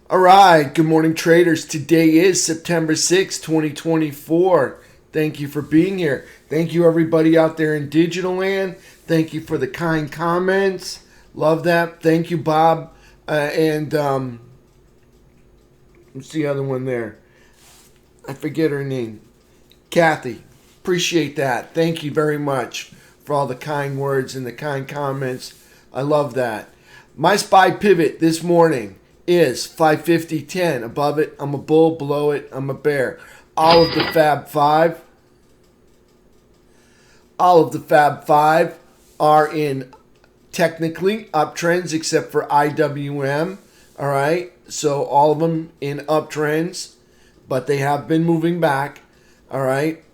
All right, good morning, traders. Today is September 6th, 2024. Thank you for being here. Thank you, everybody out there in digital land. Thank you for the kind comments. Love that. Thank you, Bob. What's the other one there? I forget her name. Kathy. Appreciate that. Thank you very much for all the kind words and the kind comments. I love that. My SPY pivot this morning is 550.10. Above it, I'm a bull. Below it, I'm a bear. All of the Fab Five are in technically uptrends except for IWM. All right, so all of them in uptrends, but they have been moving back. All right,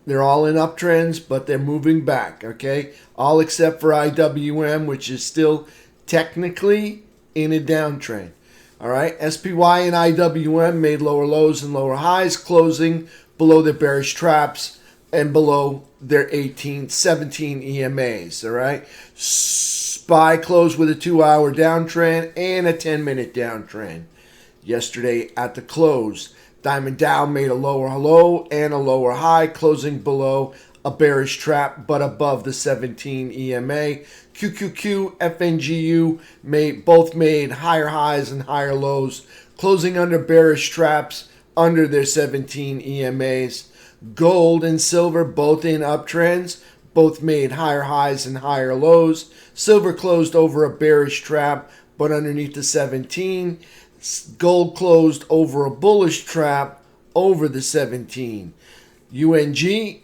they're all in uptrends, but they're moving back. Okay, all except for IWM, which is still technically in a downtrend. All right, SPY and IWM made lower lows and lower highs, closing below their bearish traps and below their 17 EMAs. All right, SPY closed with a 2-hour downtrend and a 10-minute downtrend. Yesterday at the close, Diamond Dow made a lower low and a lower high, closing below a bearish trap but above the 17 EMA. QQQ, FNGU both made higher highs and higher lows, closing under bearish traps under their 17 EMAs. Gold and silver both in uptrends, both made higher highs and higher lows. Silver closed over a bearish trap but underneath the 17. Gold closed over a bullish trap over the 17. UNG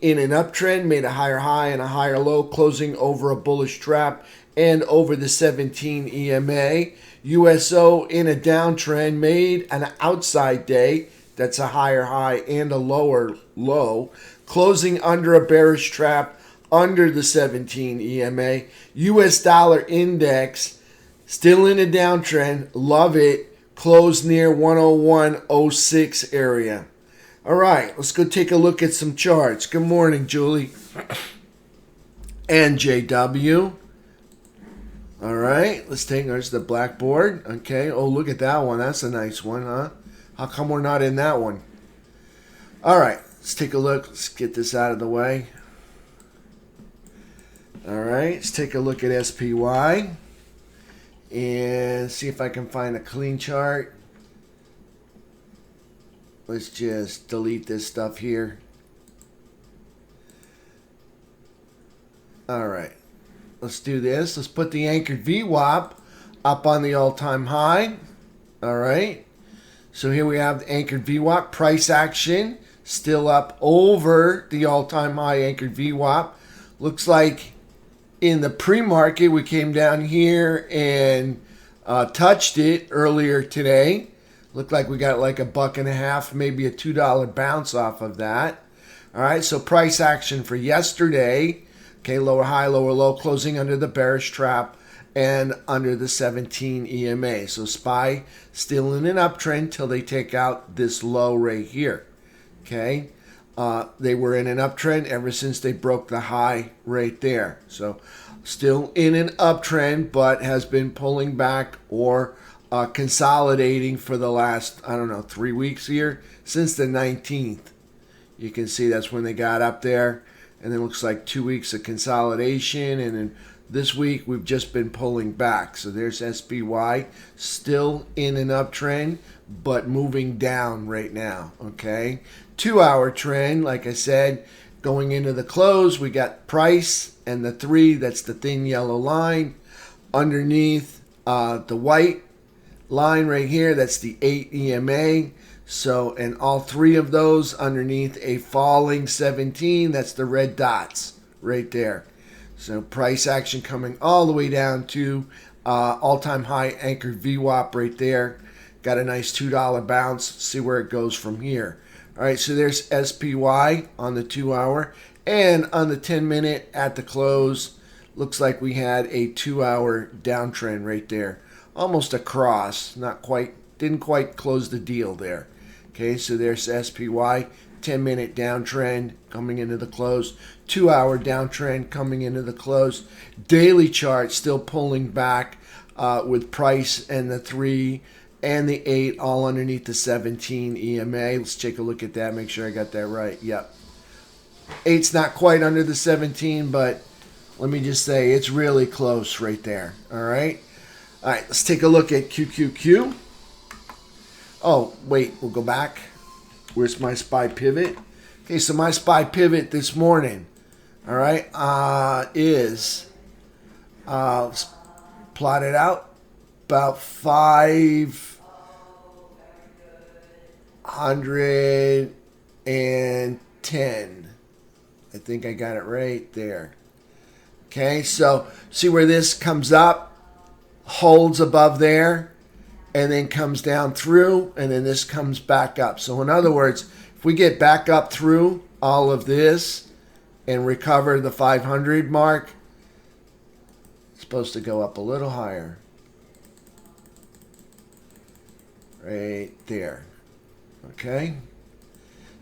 in an uptrend made a higher high and a higher low, closing over a bullish trap and over the 17 EMA. USO in a downtrend made an outside day, that's a higher high and a lower low, closing under a bearish trap under the 17 EMA. US dollar index still in a downtrend, love it, closed near 101.06 area. All right, let's go take a look at some charts. Good morning, Julie. And JW. All right, there's the blackboard. Okay, oh, look at that one. That's a nice one, huh? How come we're not in that one? All right, let's take a look. Let's get this out of the way. All right, let's take a look at SPY and see if I can find a clean chart. Let's just delete this stuff here. All right, let's do this. Let's put the anchored VWAP up on the all-time high. All right, so here we have the anchored VWAP. Price action still up over the all-time high anchored VWAP. Looks like in the pre-market we came down here and touched it earlier today. Looked like we got like $1.50, maybe a $2 bounce off of that. All right, so price action for yesterday. Okay, lower high, lower low, closing under the bearish trap and under the 17 EMA. So SPY still in an uptrend till they take out this low right here. Okay, they were in an uptrend ever since they broke the high right there. So still in an uptrend, but has been pulling back or consolidating for the last, 3 weeks here, since the 19th. You can see that's when they got up there, and then it looks like 2 weeks of consolidation, and then this week we've just been pulling back. So there's SPY, still in an uptrend, but moving down right now, okay? 2-hour trend, like I said, going into the close, we got price and the 3, that's the thin yellow line. Underneath the white line right here, that's the 8 EMA. So, and all 3 of those underneath a falling 17, that's the red dots right there. So price action coming all the way down to all-time high anchored VWAP right there. Got a nice $2 bounce. See where it goes from here. All right, so there's SPY on the 2-hour, and on the 10-minute at the close, looks like we had a 2-hour downtrend right there. Almost a cross, didn't quite close the deal there. Okay, so there's SPY, 10-minute downtrend coming into the close, 2-hour downtrend coming into the close. Daily chart still pulling back with price and the 3 and the 8 all underneath the 17 EMA. Let's take a look at that, make sure I got that right. Yep. 8's not quite under the 17, but let me just say it's really close right there. All right. All right, let's take a look at QQQ. Oh, wait, we'll go back. Where's my SPY pivot? Okay, so my SPY pivot this morning, all right, is, let's plot it out, about 510. I think I got it right there. Okay, so see where this comes up, holds above there, and then comes down through, and then this comes back up. So in other words, if we get back up through all of this and recover the 500 mark, it's supposed to go up a little higher. Right there. Okay?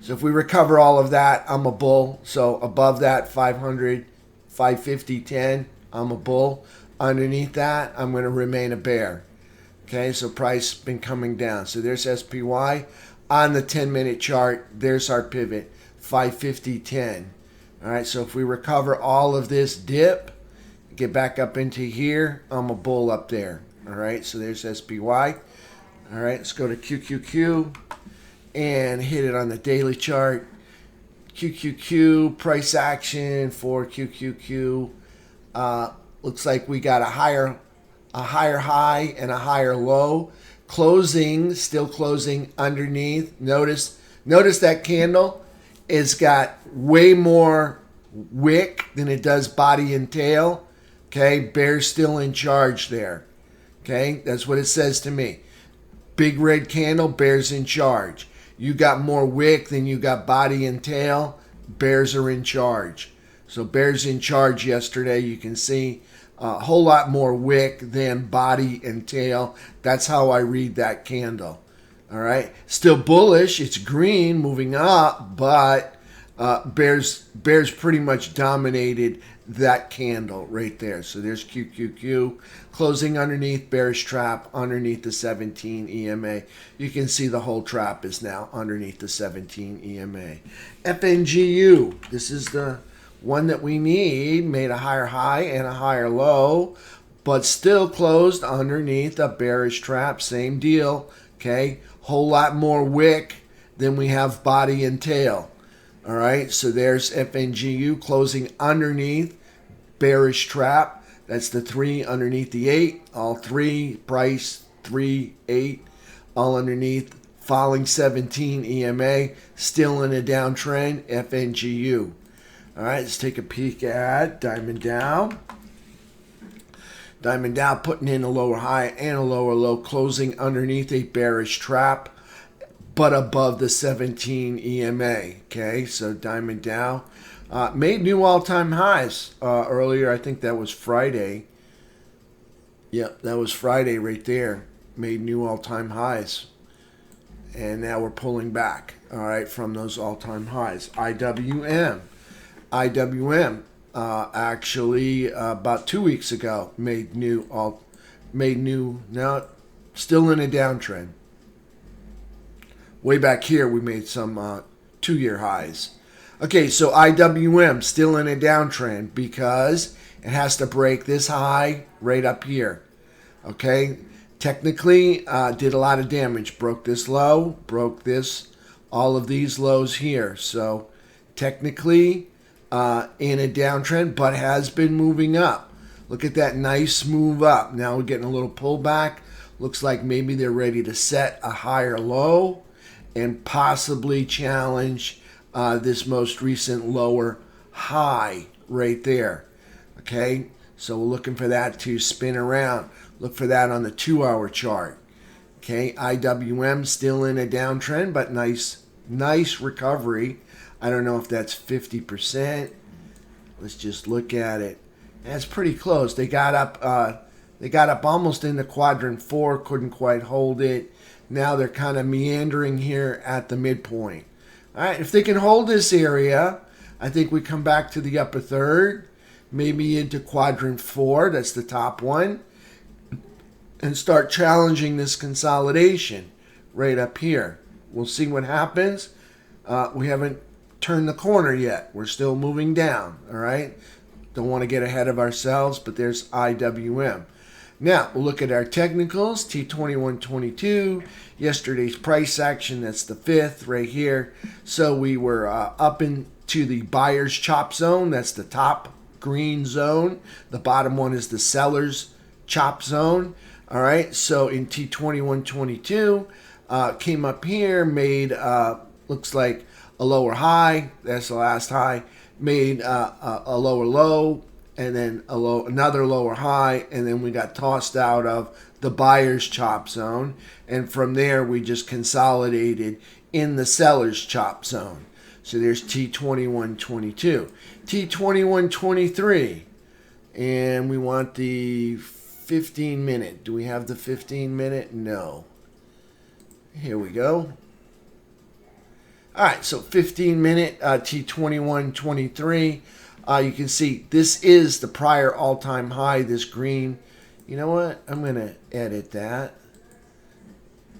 So if we recover all of that, I'm a bull. So above that 500, 550, 10, I'm a bull. Underneath that, I'm going to remain a bear. Okay, so price been coming down. So there's SPY on the 10-minute chart. There's our pivot, 550, 10. All right, so if we recover all of this dip, get back up into here, I'm a bull up there. All right, so there's SPY. All right, let's go to QQQ and hit it on the daily chart. QQQ price action for QQQ. Looks like we got a higher high and a higher low. Closing, still closing underneath. Notice that candle has got way more wick than it does body and tail. Okay, bear's still in charge there. Okay, that's what it says to me. Big red candle, bear's in charge. You got more wick than you got body and tail. Bears are in charge. So bears in charge yesterday. You can see a whole lot more wick than body and tail. That's how I read that candle. All right. Still bullish. It's green, moving up, but bears pretty much dominated that candle right there. So there's QQQ closing underneath, bearish trap underneath the 17 EMA. You can see the whole trap is now underneath the 17 EMA. FNGU, this is the one that we need, made a higher high and a higher low, but still closed underneath a bearish trap. Same deal. Okay, whole lot more wick than we have body and tail. All right, so there's FNGU closing underneath bearish trap. That's the 3 underneath the 8. All 3, price 3, 8, all underneath. Falling 17 EMA, still in a downtrend, FNGU. All right, let's take a peek at Diamond Dow. Diamond Dow putting in a lower high and a lower low, closing underneath a bearish trap, but above the 17 EMA. Okay, so Diamond Dow made new all-time highs earlier. I think that was Friday. Yep, that was Friday right there. Made new all-time highs. And now we're pulling back, all right, from those all-time highs. IWM. Actually about 2 weeks ago made new, now still in a downtrend. Way back here we made some 2-year highs. Okay, so IWM still in a downtrend because it has to break this high right up here. Okay, technically did a lot of damage. Broke this low, broke this, all of these lows here. So technically in a downtrend, but has been moving up. Look at that nice move up. Now we're getting a little pullback. Looks like maybe they're ready to set a higher low and possibly challenge this most recent lower high right there. Okay, so we're looking for that to spin around. Look for that on the 2-hour chart. Okay, IWM still in a downtrend, but nice recovery. I don't know if that's 50%. Let's just look at it. That's pretty close. They got up almost into quadrant 4, couldn't quite hold it. Now they're kind of meandering here at the midpoint. All right, if they can hold this area, I think we come back to the upper third, maybe into quadrant 4. That's the top one. and start challenging this consolidation right up here. We'll see what happens. We haven't turned the corner yet. We're still moving down, all right? Don't want to get ahead of ourselves, but there's IWM. Now, we'll look at our technicals, T2122, yesterday's price action, that's the 5th right here. So we were up into the buyer's chop zone, that's the top green zone. The bottom one is the seller's chop zone. All right, so in T2122, came up here, made, looks like a lower high, that's the last high, made a lower low, and then another lower high, and then we got tossed out of the buyer's chop zone, and from there we just consolidated in the seller's chop zone. So there's T2122. T2123, and we want the 15 minute. Do we have the 15 minute? No. Here we go. All right, so 15 minute T2123. You can see this is the prior all-time high, this green. You know what? I'm going to edit that.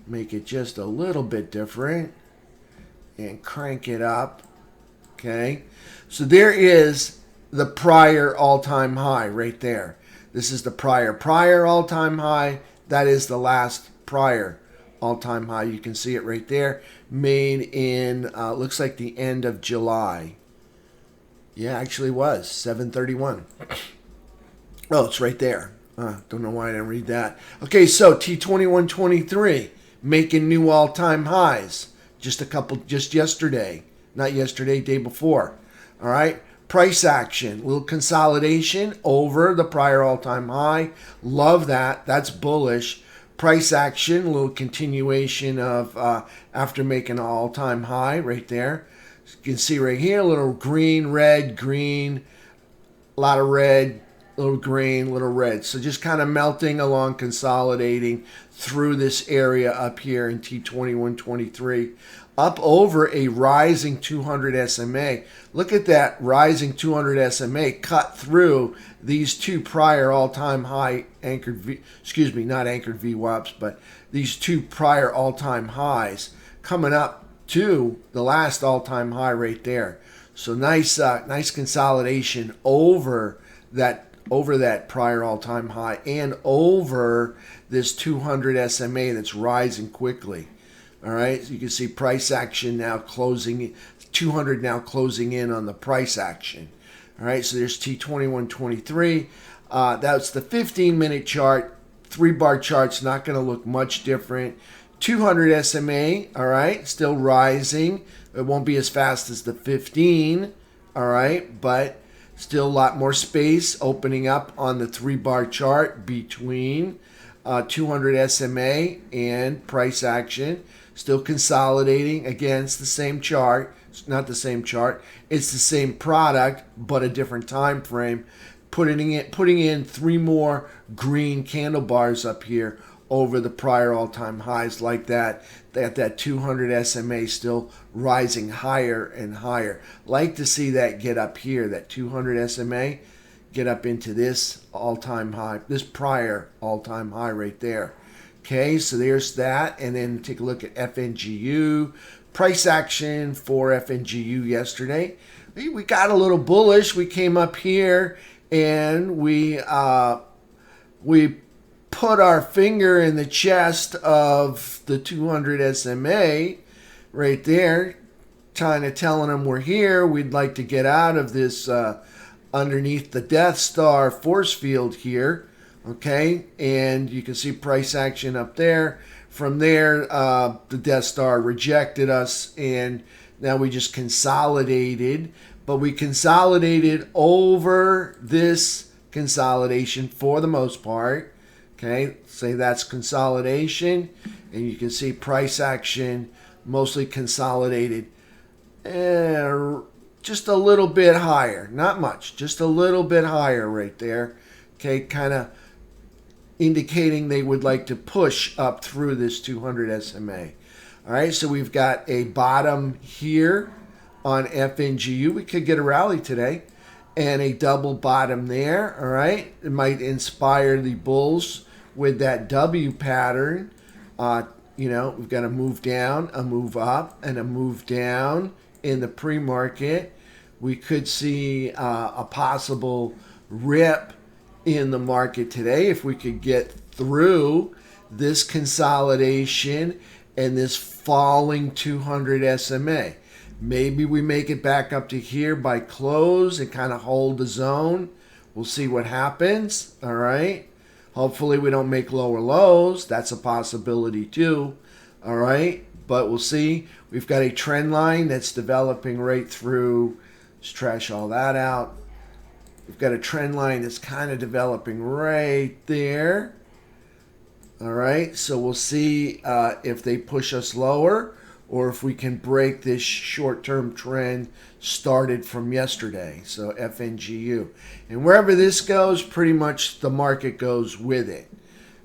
Make it just a little bit different. And crank it up. Okay? So there is the prior all-time high right there. This is the prior all-time high. That is the last prior all-time high. You can see it right there. Made in, looks like the end of July. Yeah, actually was 7/31. Oh, it's right there. Don't know why I didn't read that. Okay, so T2123 making new all-time highs. Just yesterday. Not yesterday, day before. All right. Price action, little consolidation over the prior all-time high. Love that. That's bullish. Price action, little continuation of after making an all-time high right there. You can see right here, a little green, red, green, a lot of red, little green, little red. So just kind of melting along, consolidating through this area up here in T2123, up over a rising 200 SMA. Look at that rising 200 SMA cut through these two prior all-time high anchored, not anchored VWAPs, but these two prior all-time highs coming up to the last all-time high right there. So nice consolidation over that prior all-time high and over this 200 SMA that's rising quickly. All right, so you can see price action now closing, 200 now closing in on the price action. All right, so there's T2123. That's the 15-minute chart. 3-bar chart's not going to look much different. 200 SMA, all right, still rising. It won't be as fast as the 15, all right, but still a lot more space opening up on the 3-bar chart between 200 SMA and price action. Still consolidating. Again, it's the same chart. It's not the same chart. It's the same product, but a different time frame. Putting in 3 more green candle bars up here over the prior all-time highs like that. That 200 SMA still rising higher and higher. Like to see that get up here, that 200 SMA, get up into this all-time high, this prior all-time high right there. Okay, so there's that. And then take a look at FNGU. Price action for FNGU yesterday. We got a little bullish. We came up here and we put our finger in the chest of the 200 SMA right there, kind of telling them we're here. We'd like to get out of this underneath the Death Star force field here. Okay, and you can see price action up there. From there, the Death Star rejected us, and now we just consolidated. But we consolidated over this consolidation for the most part. Okay, say that's consolidation, and you can see price action mostly consolidated. Just a little bit higher, not much, just a little bit higher right there. Okay, kind of indicating they would like to push up through this 200 SMA. All right, so we've got a bottom here on FNGU. We could get a rally today, and a double bottom there. All right, it might inspire the bulls with that W pattern. We've got a move down, a move up, and a move down in the pre-market. We could see a possible rip in the market today if we could get through this consolidation and this falling 200 SMA. Maybe we make it back up to here by close and kind of hold the zone. We'll see what happens. All right. Hopefully we don't make lower lows. That's a possibility too. All right. But we'll see. We've got a trend line that's developing right through. Let's trash all that out. We've got a trend line that's kind of developing right there. All right. So we'll see if they push us lower or if we can break this short-term trend started from yesterday. So FNGU. And wherever this goes, pretty much the market goes with it.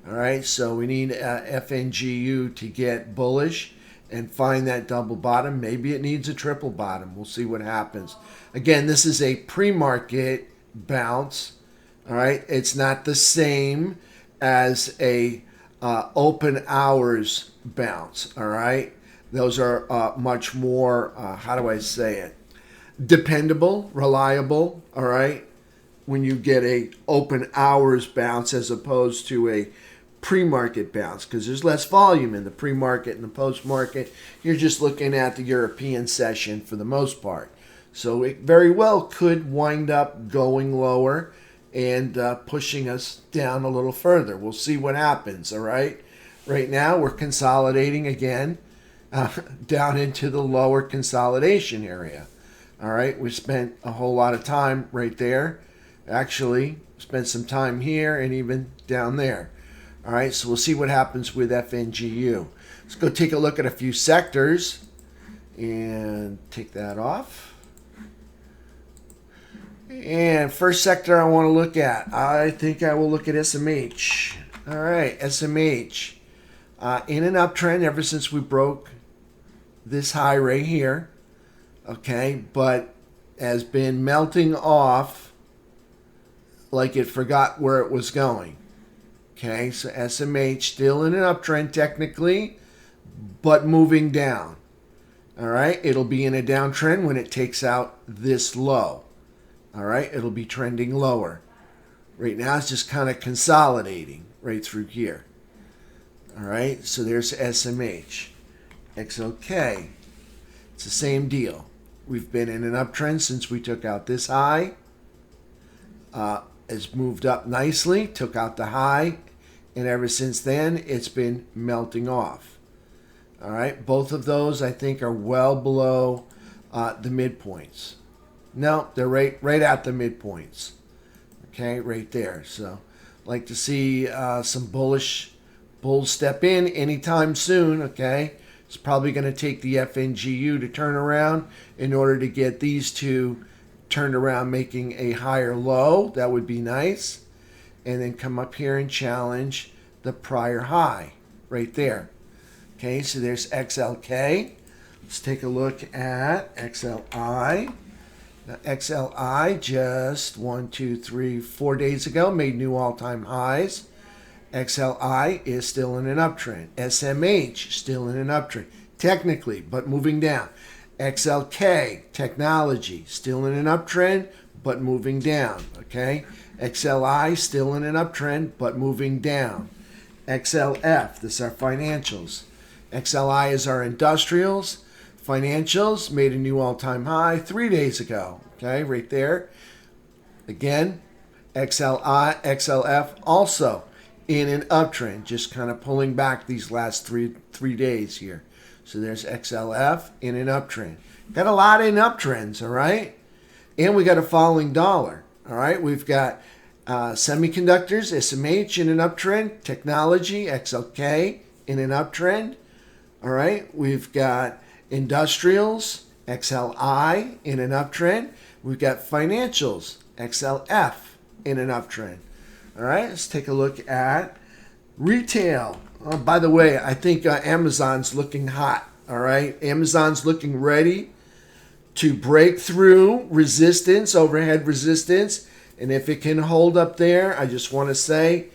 All right, so we need FNGU to get bullish and find that double bottom. Maybe it needs a triple bottom. We'll see what happens. Again, this is a pre-market bounce. All right, it's not the same as a open hours bounce. All right. Those are much more, how do I say it, dependable, reliable, all right, when you get a open hours bounce as opposed to a pre-market bounce, because there's less volume in the pre-market and the post-market. You're just looking at the European session for the most part. So it very well could wind up going lower and pushing us down a little further. We'll see what happens, all right? Right now, we're consolidating again. Down into the lower consolidation area. All right, we spent a whole lot of time right there. Actually, spent some time here and even down there. All right, so we'll see what happens with FNGU. Let's go take a look at a few sectors and take that off. And first sector I want to look at, I think I will look at SMH. All right, SMH. In an uptrend ever since we broke this high right here, okay, but has been melting off like it forgot where it was going. Okay, so SMH still in an uptrend technically, but moving down. All right, it'll be in a downtrend when it takes out this low. All right, it'll be trending lower. Right now it's just kind of consolidating right through here. All right, so there's SMH. XLK, it's the same deal. We've been in an uptrend since we took out this high. It's moved up nicely, took out the high, and ever since then, it's been melting off. All right, both of those I think are well below the midpoints. No, they're right at the midpoints. Okay, right there. So, like to see some bulls step in anytime soon. Okay. It's probably going to take the FNGU to turn around in order to get these two turned around, making a higher low. That would be nice. And then come up here and challenge the prior high right there. Okay, so there's XLK. Let's take a look at XLI. Now, XLI just 4 days ago made new all-time highs. XLI is still in an uptrend. SMH still in an uptrend, technically, but moving down. XLK, technology, still in an uptrend, but moving down. Okay? XLI still in an uptrend, but moving down. XLF, this is our financials. XLI is our industrials. Financials made a new all-time high 3 days ago. Okay, right there. Again, XLF also in an uptrend, just kind of pulling back these last three days here. So there's XLF in an uptrend. Got a lot in uptrends, all right? And we got a falling dollar, all right? We've got semiconductors, SMH in an uptrend, technology, XLK in an uptrend, all right? We've got industrials, XLI in an uptrend. We've got financials, XLF in an uptrend. All right, let's take a look at retail. Oh, by the way, I think Amazon's looking hot. All right, Amazon's looking ready to break through resistance, overhead resistance. And if it can hold up there, I just want to say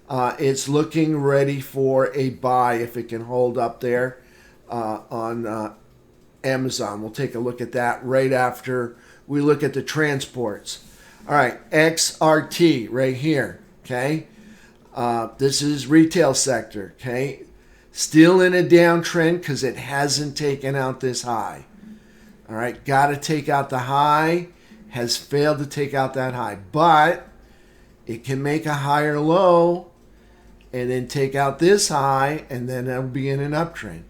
It's looking ready for a buy if it can hold up there on Amazon. We'll take a look at that right after we look at the transports. All right, XRT right here, okay? This is retail sector, okay? Still in a downtrend because it hasn't taken out this high. All right, got to take out the high. Has failed to take out that high, but it can make a higher low and then take out this high, and then it'll be in an uptrend.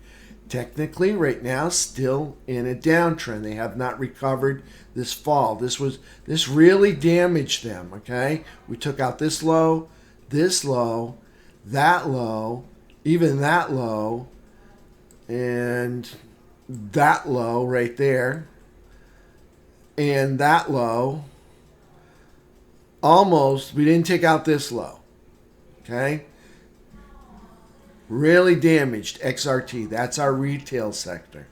Technically, right now, still in a downtrend. They have not recovered this fall. This really damaged them, okay? We took out this low, that low, even that low, and that low right there, and that low. Almost, we didn't take out this low, okay? Really damaged XRT. That's our retail sector.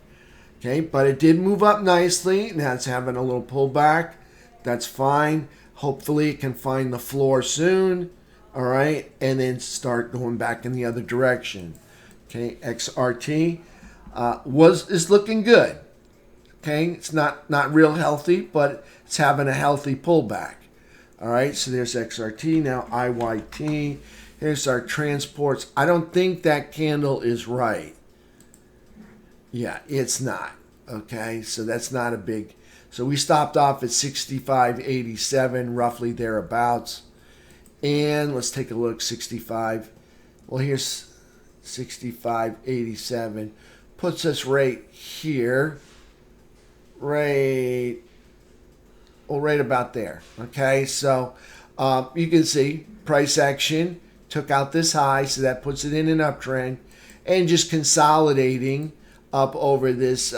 Okay, but it did move up nicely. Now it's having a little pullback. That's fine. Hopefully it can find the floor soon. All right, and then start going back in the other direction. Okay, XRT is looking good. Okay, it's not real healthy, but it's having a healthy pullback. All right, so there's XRT. Now IYT. Here's our transports. I don't think that candle is right. Yeah, it's not. Okay, so that's not a big. So we stopped off at 65.87, roughly thereabouts. And let's take a look. 65. Well, here's 65.87. Puts us right here. Right about there. Okay, so you can see price action. Took out this high, so that puts it in an uptrend, and just consolidating up over this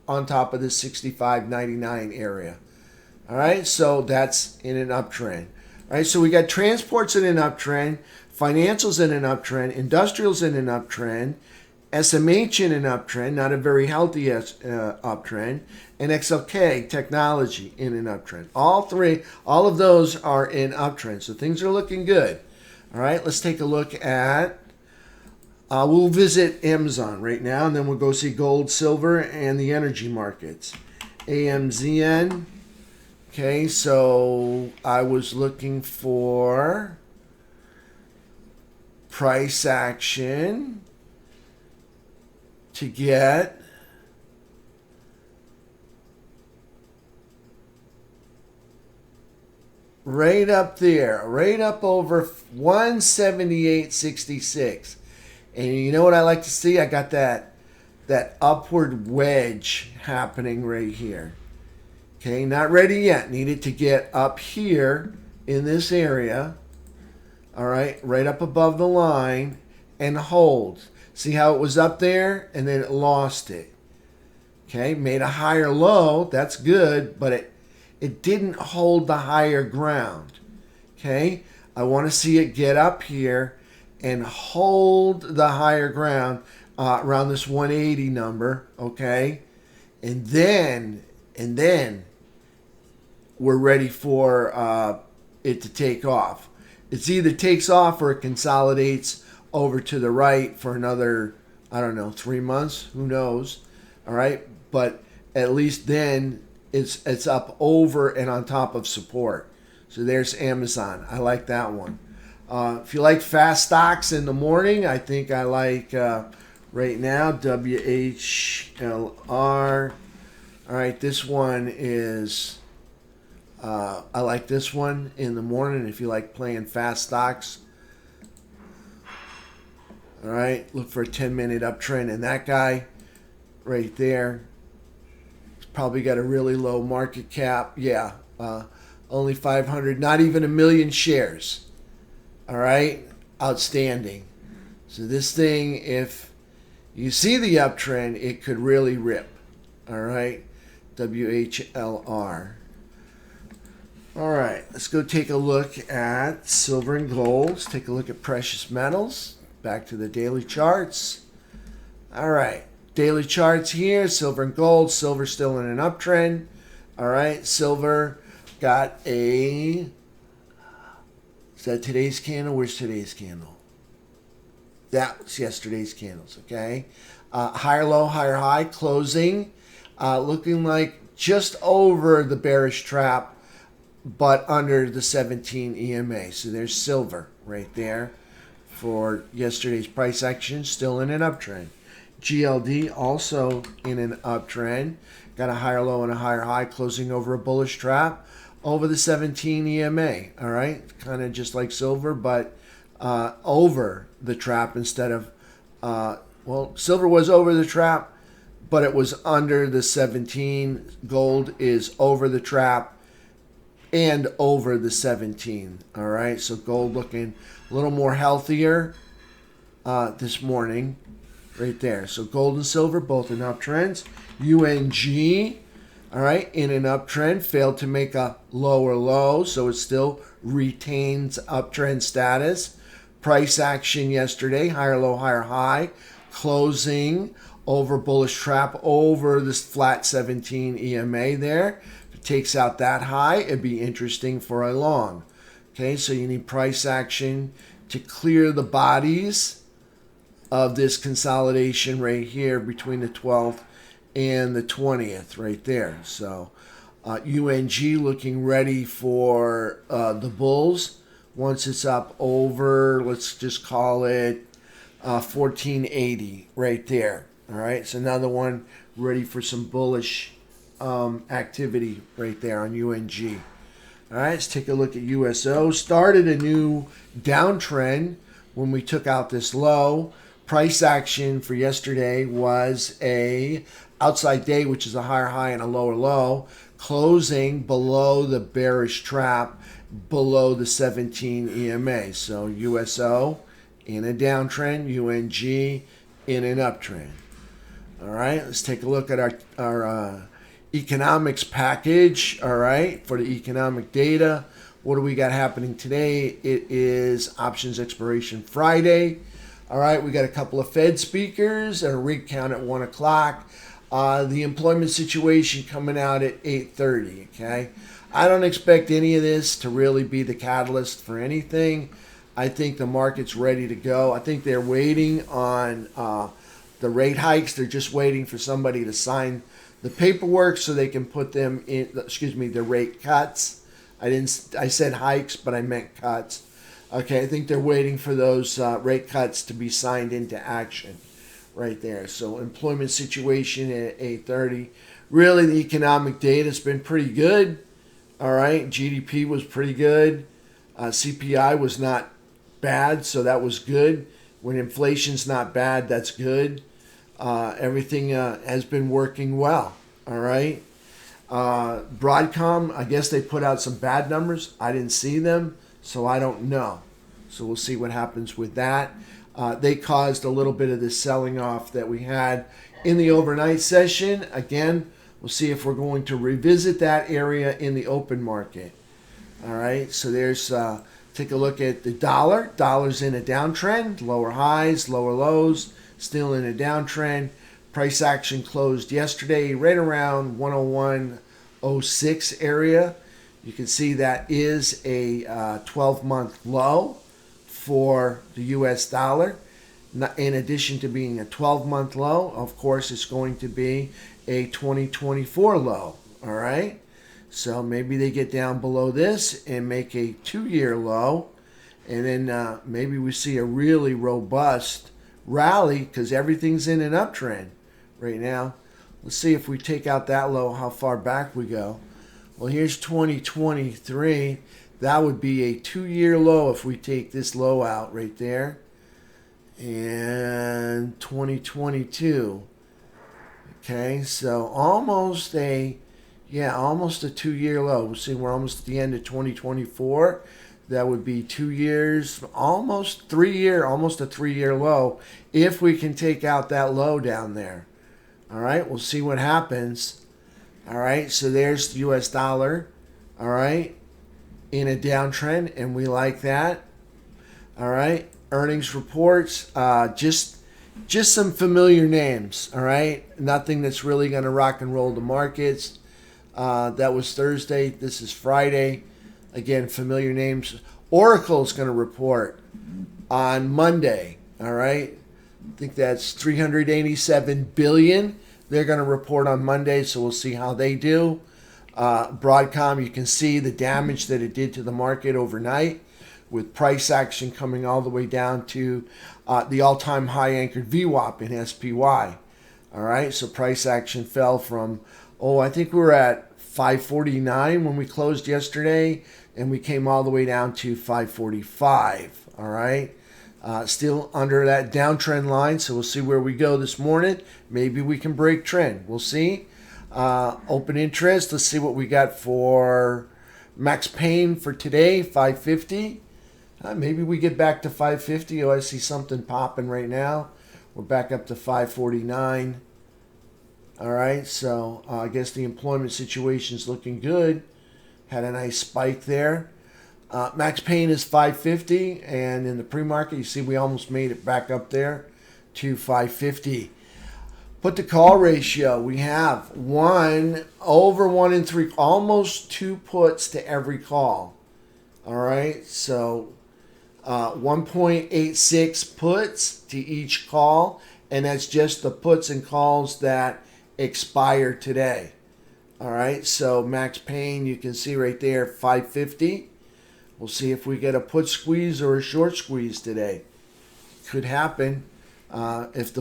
on top of this 65.99 area. All right, so that's in an uptrend. All right, so we got transports in an uptrend, financials in an uptrend, industrials in an uptrend, SMH in an uptrend, not a very healthy uptrend, and XLK technology in an uptrend. All of those are in uptrend, so things are looking good. All right, let's take a look at, we'll visit Amazon right now, and then we'll go see gold, silver, and the energy markets. AMZN. Okay, so I was looking for price action to get right up there, right up over 178.66. And you know what I like to see? I got that upward wedge happening right here. Okay, not ready yet. Needed to get up here in this area. All right, right up above the line and hold. See how it was up there and then it lost it. Okay, made a higher low. That's good, but it didn't hold the higher ground. Okay, I want to see it get up here and hold the higher ground around this 180 number. Okay, and then we're ready for it to take off. It's either takes off or it consolidates over to the right for another, I don't know, 3 months. Who knows? All right, but at least then it's up over and on top of support. So there's Amazon. I like that one. If you like fast stocks in the morning, I think I like right now WHLR. All right, this one is I like this one in the morning if you like playing fast stocks. All right, look for a 10-minute uptrend, and that guy right there, he's probably got a really low market cap. Yeah, only 500, not even 1 million shares. All right, outstanding. So this thing, if you see the uptrend, it could really rip. All right, WHLR. All right, let's go take a look at silver and gold. Let's take a look at precious metals. Back to the daily charts. All right, daily charts here, silver and gold. Silver still in an uptrend. All right, silver got a Is that today's candle? Where's today's candle? That's yesterday's candles, okay? Higher low, higher high, closing. Looking like just over the bearish trap, but under the 17 EMA. So there's silver right there for yesterday's price action, still in an uptrend. GLD also in an uptrend. Got a higher low and a higher high, closing over a bullish trap over the 17 EMA. All right, kind of just like silver, but over the trap instead of, well, silver was over the trap, but it was under the 17. Gold is over the trap and over the 17. All right, so gold looking a little more healthier this morning right there. So gold and silver both in uptrends. UNG, all right, in an uptrend, failed to make a lower low, so it still retains uptrend status. Price action yesterday, higher low, higher high, closing over bullish trap over this flat 17 EMA there. If it takes out that high, it'd be interesting for a long. Okay, so you need price action to clear the bodies of this consolidation right here between the 12th and the 20th right there. So UNG looking ready for the bulls once it's up over, let's just call it 1480 right there. All right, so another one ready for some bullish activity right there on UNG. All right, let's take a look at USO. Started a new downtrend when we took out this low. Price action for yesterday was a outside day, which is a higher high and a lower low, closing below the bearish trap, below the 17 EMA. So USO in a downtrend, UNG in an uptrend. All right, let's take a look at our economics package. All right, for the economic data, what do we got happening today? It is options expiration Friday. All right, we got a couple of Fed speakers and a rig count at 1 o'clock. The employment situation coming out at 8:30, okay? I don't expect any of this to really be the catalyst for anything. I think the market's ready to go. I think they're waiting on the rate hikes. They're just waiting for somebody to sign the paperwork so they can put them in, the rate cuts. I said hikes, but I meant cuts. Okay, I think they're waiting for those rate cuts to be signed into action right there. So employment situation at 8:30. Really, the economic data has been pretty good. All right, GDP was pretty good. CPI was not bad, so that was good. When inflation's not bad, that's good. Everything has been working well. All right. Broadcom, I guess they put out some bad numbers. I didn't see them, so I don't know. So we'll see what happens with that. They caused a little bit of this selling off that we had in the overnight session. Again, we'll see if we're going to revisit that area in the open market. All right, so there's, take a look at the dollar. Dollar's in a downtrend, lower highs, lower lows, still in a downtrend. Price action closed yesterday right around 101.06 area. You can see that is a 12-month low for the US dollar. In addition to being a 12-month low, of course, it's going to be a 2024 low. All right. So maybe they get down below this and make a 2-year low. And then maybe we see a really robust rally because everything's in an uptrend right now. Let's see if we take out that low, how far back we go. Well, here's 2023. That would be a 2-year low if we take this low out right there. And 2022. Okay, so almost a 2-year low. We'll see, we're almost at the end of 2024. That would be 2 years, almost a 3-year low if we can take out that low down there. All right, we'll see what happens. All right, so there's the US dollar. All right, in a downtrend, and we like that. All right, earnings reports, just some familiar names. All right, nothing that's really going to rock and roll the markets. That was Thursday. This is Friday. Again, familiar names. Oracle's going to report on Monday. All right. I think that's 387 billion. They're going to report on Monday, so we'll see how they do. Broadcom, you can see the damage that it did to the market overnight with price action coming all the way down to the all-time high anchored VWAP in SPY. All right, so price action fell from, I think we were at 549 when we closed yesterday, and we came all the way down to 545. All right. Still under that downtrend line, so we'll see where we go this morning. Maybe we can break trend. We'll see. Open interest. Let's see what we got for Max Payne for today, 550. Maybe we get back to 550. I see something popping right now. We're back up to 549. All right, so I guess the employment situation is looking good. Had a nice spike there. Max Payne is 550, and in the pre-market, you see we almost made it back up there to 550. Put the call ratio, we have 1 over 1 in 3, almost 2 puts to every call. All right, so 1.86 puts to each call, and that's just the puts and calls that expire today. All right, so Max Payne, you can see right there, 550. We'll see if we get a put squeeze or a short squeeze today. Could happen if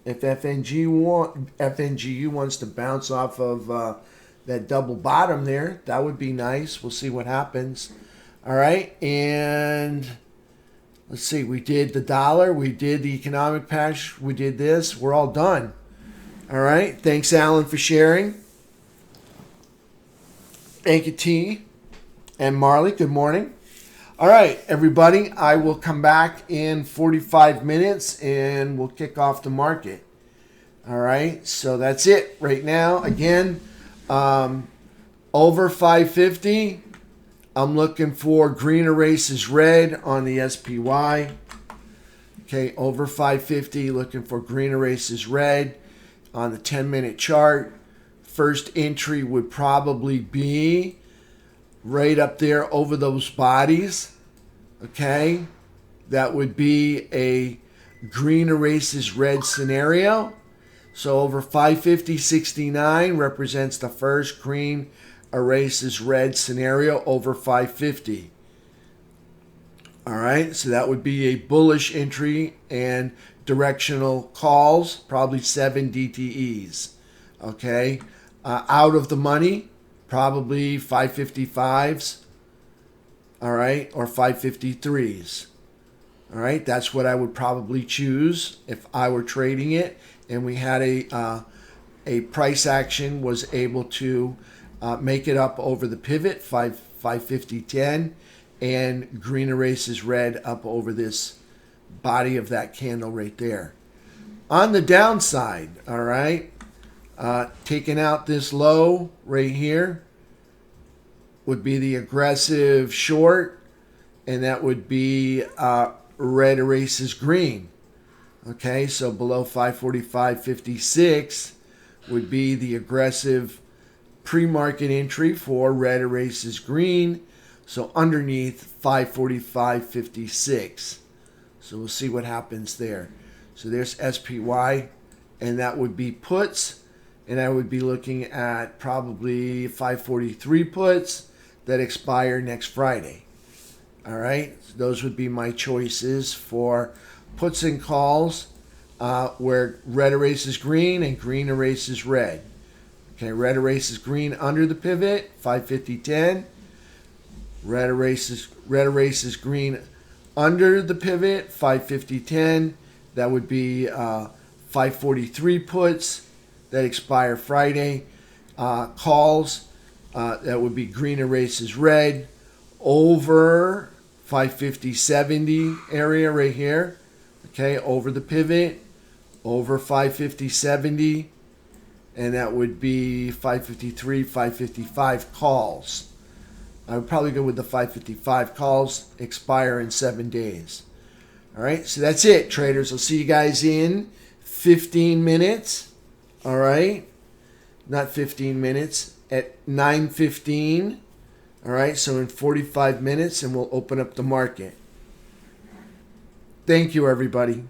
FNGU wants to bounce off of that double bottom there. That would be nice. We'll see what happens. All right, and let's see. We did the dollar. We did the economic patch. We did this. We're all done. All right. Thanks, Alan, for sharing. Thank you, T. And Marley, good morning. All right, everybody, I will come back in 45 minutes and we'll kick off the market. All right, so that's it right now. Again, over 550, I'm looking for green erases red on the SPY. Okay, over 550, looking for green erases red on the 10-minute chart. First entry would probably be right up there over those bodies. Okay, that would be a green erases red scenario. So over 550.69 represents the first green erases red scenario over 550. All right, so that would be a bullish entry and directional calls, probably 7 DTEs. Okay, out of the money, probably 555s. All right, or 553s. All right, that's what I would probably choose if I were trading it and we had a price action was able to make it up over the pivot, 550.10, and green erases red up over this body of that candle right there. On the downside, all right, taking out this low right here would be the aggressive short, and that would be red erases green. Okay, so below 545.56 would be the aggressive pre-market entry for red erases green. So underneath 545.56. So we'll see what happens there. So there's SPY, and that would be puts, and I would be looking at probably 543 puts that expire next Friday. All right, so those would be my choices for puts and calls where red erases green and green erases red. Okay, red erases green under the pivot, 550.10. Red erases green under the pivot, 550.10. That would be 543 puts that expire Friday. Calls, that would be green erases red over 550.70 area right here. Okay, over the pivot, over 550.70, and that would be 553, 555 calls. I would probably go with the 555 calls, expire in 7 days. All right, so that's it, traders. I'll see you guys in 15 minutes. All right, not 15 minutes, at 9:15 All right, so in 45 minutes and we'll open up the market. Thank you, everybody.